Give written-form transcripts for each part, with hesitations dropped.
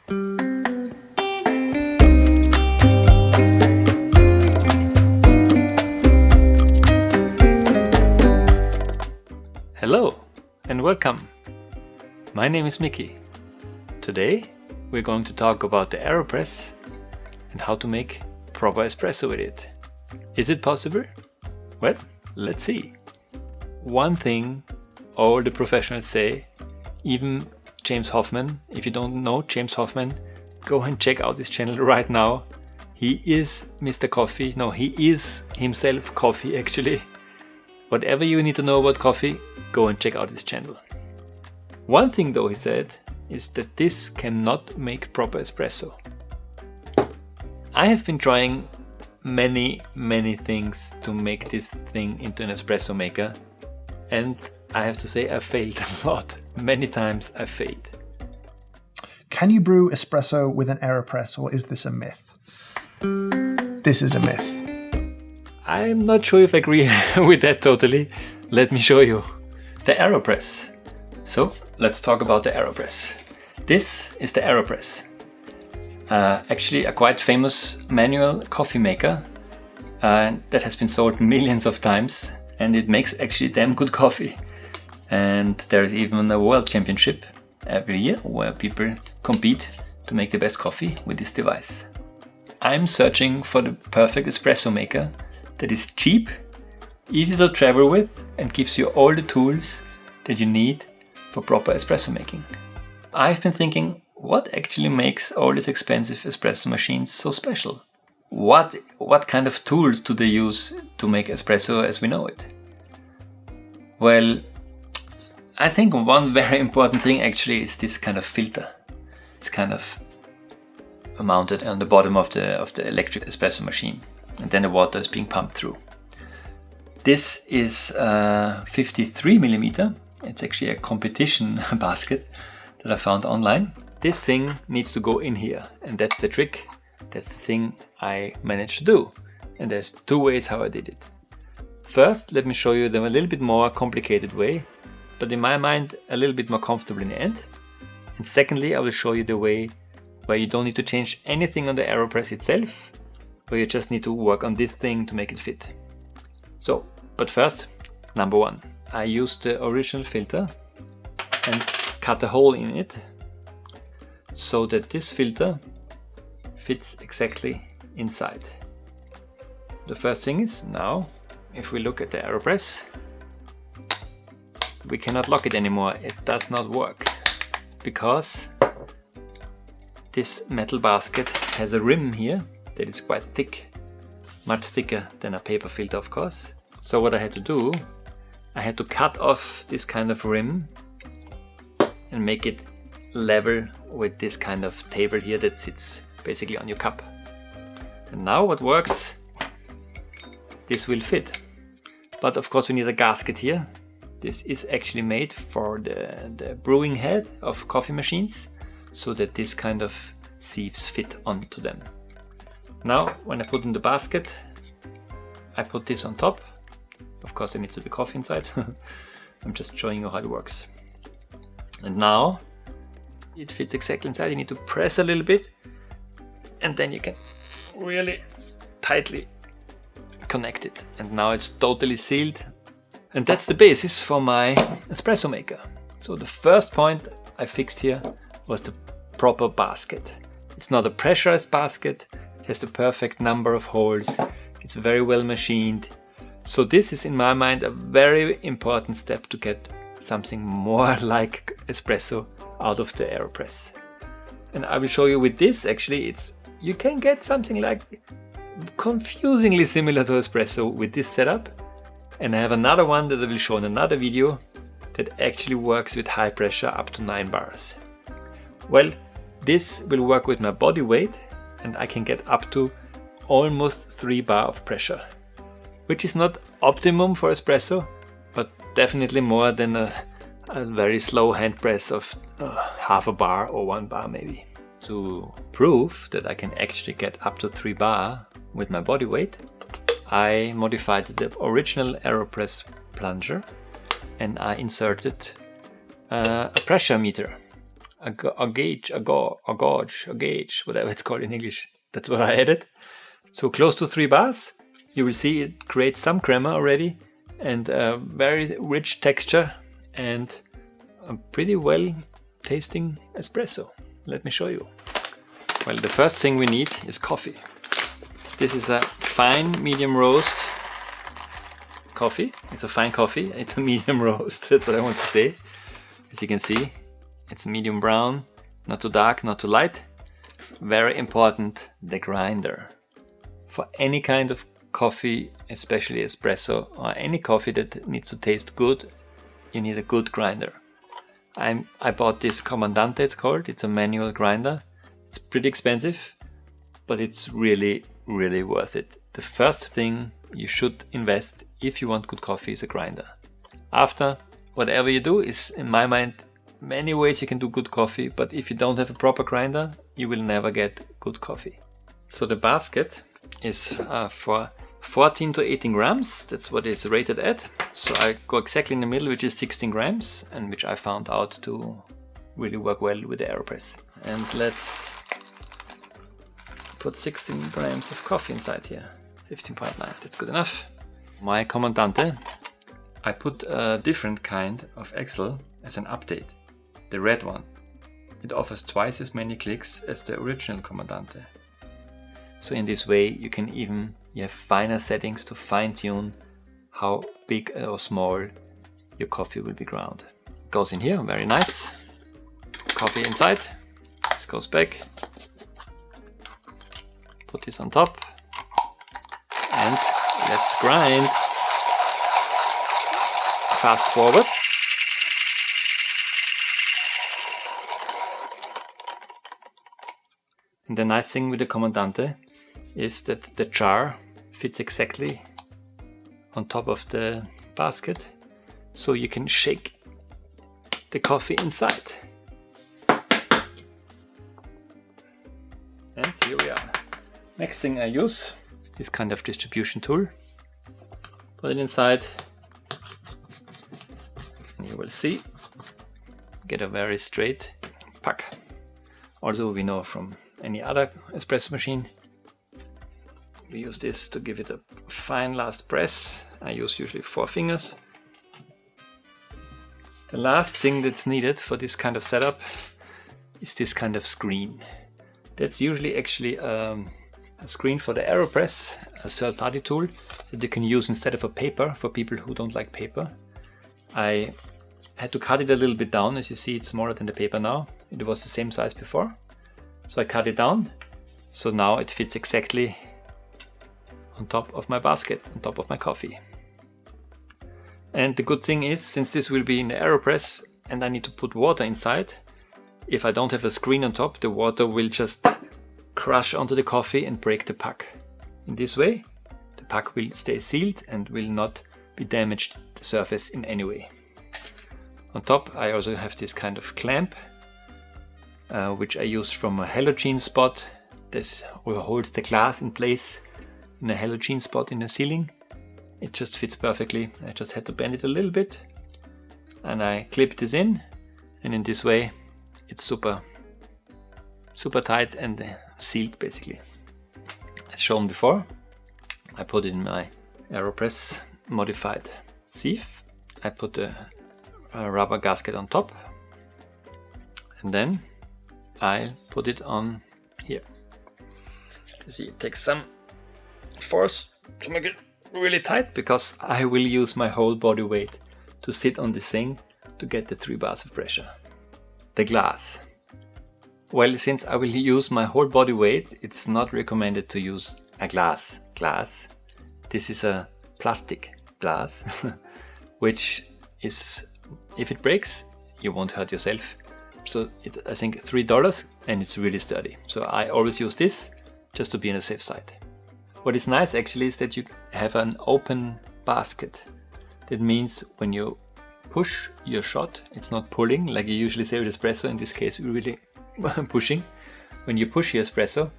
Hello and welcome. My name is Mickey. Today we're going to talk about the Aeropress and how to make proper espresso with it. Is it possible? Well, let's see. One thing all the professionals say, even James Hoffman, if you don't know James Hoffman, go and check out his channel right now. He is Mr. Coffee. No, he is himself coffee actually. Whatever you need to know about coffee, go and check out his channel. One thing though he said is that this cannot make proper espresso. I have been trying many things to make this thing into an espresso maker, and I have to say I failed a lot. Many times I failed. Can you brew espresso with an Aeropress, or is this a myth? This is a myth. I'm not sure if I agree with that totally. Let me show you. The Aeropress. So let's talk about the Aeropress. This is the Aeropress. Actually a quite famous manual coffee maker that has been sold millions of times, and it makes actually damn good coffee. And there is even a world championship every year where people compete to make the best coffee with this device. I'm searching for the perfect espresso maker that is cheap, easy to travel with, and gives you all the tools that you need for proper espresso making. I've been thinking, what actually makes all these expensive espresso machines so special? What kind of tools do they use to make espresso as we know it? Well, I think one very important thing actually is this kind of filter. It's kind of mounted on the bottom of the electric espresso machine, and then the water is being pumped through. This is 53 millimeter. It's actually a competition basket that I found online. This thing needs to go in here, and that's the trick. That's the thing I managed to do. And there's two ways how I did it. First, let me show you the a little bit more complicated way, but in my mind a little bit more comfortable in the end. And secondly, I will show you the way where you don't need to change anything on the Aeropress itself, where you just need to work on this thing to make it fit. So, but first, number one. I used the original filter and cut a hole in it so that this filter fits exactly inside. The first thing is now, if we look at the Aeropress, we cannot lock it anymore. It does not work because this metal basket has a rim here that is quite thick, much thicker than a paper filter, of course. So what I had to do, I had to cut off this kind of rim and make it level with this kind of table here that sits basically on your cup. And now what works, this will fit. But of course we need a gasket here. This is actually made for the brewing head of coffee machines, so that this kind of sieves fit onto them. Now when I put in the basket, I put this on top. Of course there needs to be coffee inside. I'm just showing you how it works. And now it fits exactly inside. You need to press a little bit, and then you can really tightly connect it. And now it's totally sealed. And that's the basis for my espresso maker. So the first point I fixed here was the proper basket. It's not a pressurized basket. It has the perfect number of holes. It's very well machined. So this is in my mind a very important step to get something more like espresso out of the Aeropress. And I will show you with this actually, you can get something like confusingly similar to espresso with this setup. And I have another one that I will show in another video that actually works with high pressure up to 9 bars. Well, this will work with my body weight, and I can get up to almost 3 bar of pressure, which is not optimum for espresso, but definitely more than a very slow hand press of half a bar or 1 bar maybe. To prove that I can actually get up to 3 bar with my body weight, I modified the original Aeropress plunger and I inserted a pressure meter. a gauge, whatever it's called in English. That's what I added. So close to 3 bars. You will see it creates some crema already and a very rich texture and a pretty well tasting espresso. Let me show you. Well, the first thing we need is coffee. This is a fine medium roast coffee. It's a fine coffee. It's a medium roast. That's what I want to say. As you can see, it's medium brown, not too dark, not too light. Very important, the grinder. For any kind of coffee, especially espresso, or any coffee that needs to taste good, you need a good grinder. I bought this Comandante, it's called. It's a manual grinder. It's pretty expensive, but it's really, really worth it. The first thing you should invest if you want good coffee is a grinder. After, whatever you do is, in my mind, many ways you can do good coffee, but if you don't have a proper grinder, you will never get good coffee. So the basket is for 14 to 18 grams. That's what it's rated at. So I go exactly in the middle, which is 16 grams, and which I found out to really work well with the Aeropress. And let's put 16 grams of coffee inside here. 15.9, that's good enough. My Comandante, I put a different kind of axle as an update. The red one. It offers twice as many clicks as the original Comandante. So in this way you have finer settings to fine-tune how big or small your coffee will be ground. It goes in here, very nice. Coffee inside. This goes back. Put this on top. And let's grind. Fast forward. And the nice thing with the Comandante is that the jar fits exactly on top of the basket, so you can shake the coffee inside. And here we are. Next thing I use is this kind of distribution tool. Put it inside and you will see, get a very straight puck. Also, we know from any other espresso machine, we use this to give it a fine last press. I use usually 4 fingers. The last thing that's needed for this kind of setup is this kind of screen. That's usually actually a screen for the Aeropress, a third-party tool that you can use instead of a paper for people who don't like paper. I had to cut it a little bit down. As you see, it's smaller than the paper now. It was the same size before. So I cut it down. So now it fits exactly on top of my basket, on top of my coffee. And the good thing is, since this will be in the Aeropress and I need to put water inside, if I don't have a screen on top, the water will just crush onto the coffee and break the puck. In this way, the puck will stay sealed and will not be damaged the surface in any way. On top, I also have this kind of clamp, which I use from a halogen spot. This holds the glass in place in a halogen spot in the ceiling. It just fits perfectly. I just had to bend it a little bit and I clip this in, and in this way it's super tight and sealed basically. As shown before, I put in my Aeropress modified sieve. I put a rubber gasket on top and then I put it on here. You see, it takes some force to make it really tight because I will use my whole body weight to sit on this thing to get the 3 bars of pressure. The glass. Well, since I will use my whole body weight, it's not recommended to use a glass. This is a plastic glass, which is, if it breaks, you won't hurt yourself. So it's, I think, $3 and it's really sturdy. So I always use this just to be on the safe side. What is nice actually is that you have an open basket. That means when you push your shot, it's not pulling like you usually say with espresso. In this case, we're really pushing. When you push your espresso,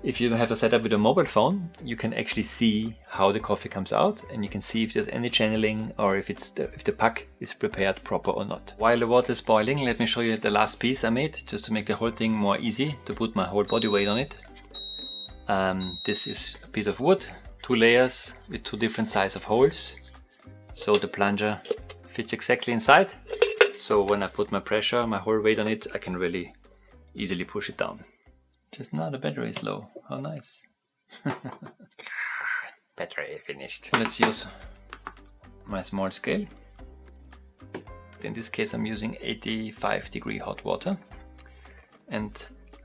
If you have a setup with a mobile phone, you can actually see how the coffee comes out, and you can see if there's any channeling or if the pack is prepared proper or not. While the water is boiling, let me show you the last piece I made, just to make the whole thing more easy to put my whole body weight on it. This is a piece of wood, 2 layers with 2 different size of holes, so the plunger fits exactly inside. So when I put my pressure, my whole weight on it, I can really easily push it down. Just now the battery is low. How nice. Battery finished. Let's use my small scale. In this case I'm using 85-degree hot water. And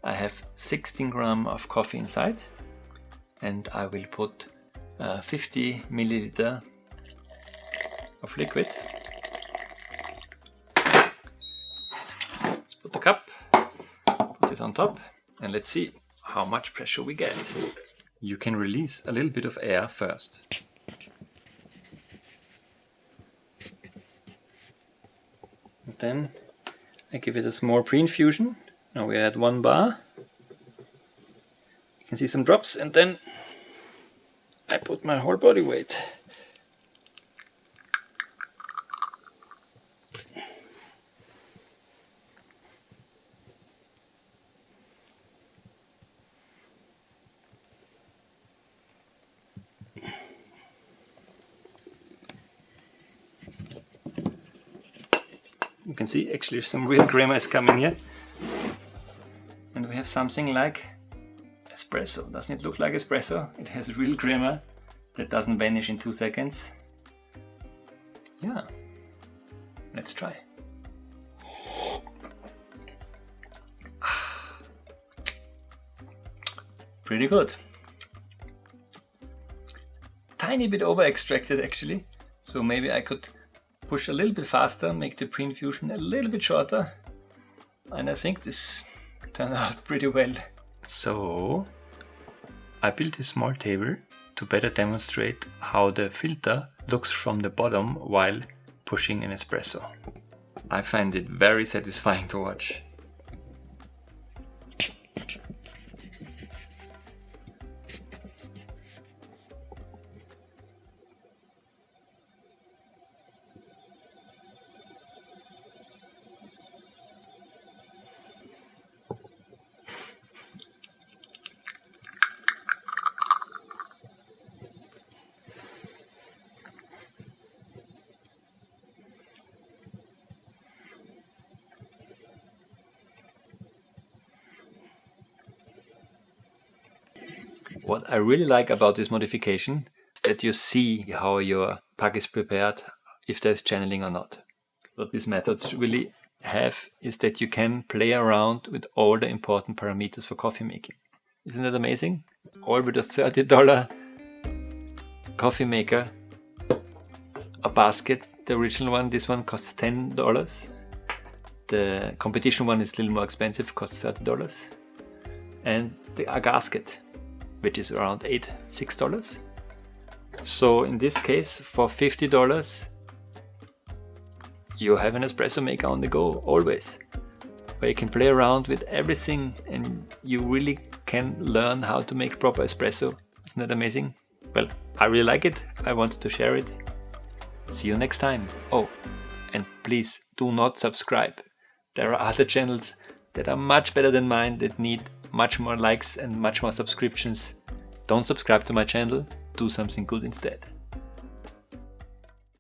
I have 16 grams of coffee inside. And I will put 50 milliliter of liquid. Let's put the cup, put it on top. And let's see how much pressure we get. You can release a little bit of air first. And then I give it a small pre-infusion. Now we add 1 bar. You can see some drops, and then I put my whole body weight. You can see actually some real crema is coming here. And we have something like espresso. Doesn't it look like espresso? It has real crema that doesn't vanish in 2 seconds. Yeah, let's try. Pretty good. Tiny bit over extracted actually, so maybe I could push a little bit faster, make the pre-infusion a little bit shorter, and I think this turned out pretty well. So I built a small table to better demonstrate how the filter looks from the bottom while pushing an espresso. I find it very satisfying to watch. What I really like about this modification, that you see how your pack is prepared, if there's channeling or not. What these methods really have is that you can play around with all the important parameters for coffee making. Isn't that amazing? All with a $30 coffee maker, a basket, the original one, this one costs $10. The competition one is a little more expensive, costs $30. And a gasket, which is around $6. So in this case, for $50, you have an espresso maker on the go always, where you can play around with everything and you really can learn how to make proper espresso. Isn't that amazing? Well, I really like it. I wanted to share it. See you next time. Oh, and please do not subscribe. There are other channels that are much better than mine that need much more likes and much more subscriptions. Don't subscribe to my channel, do something good instead.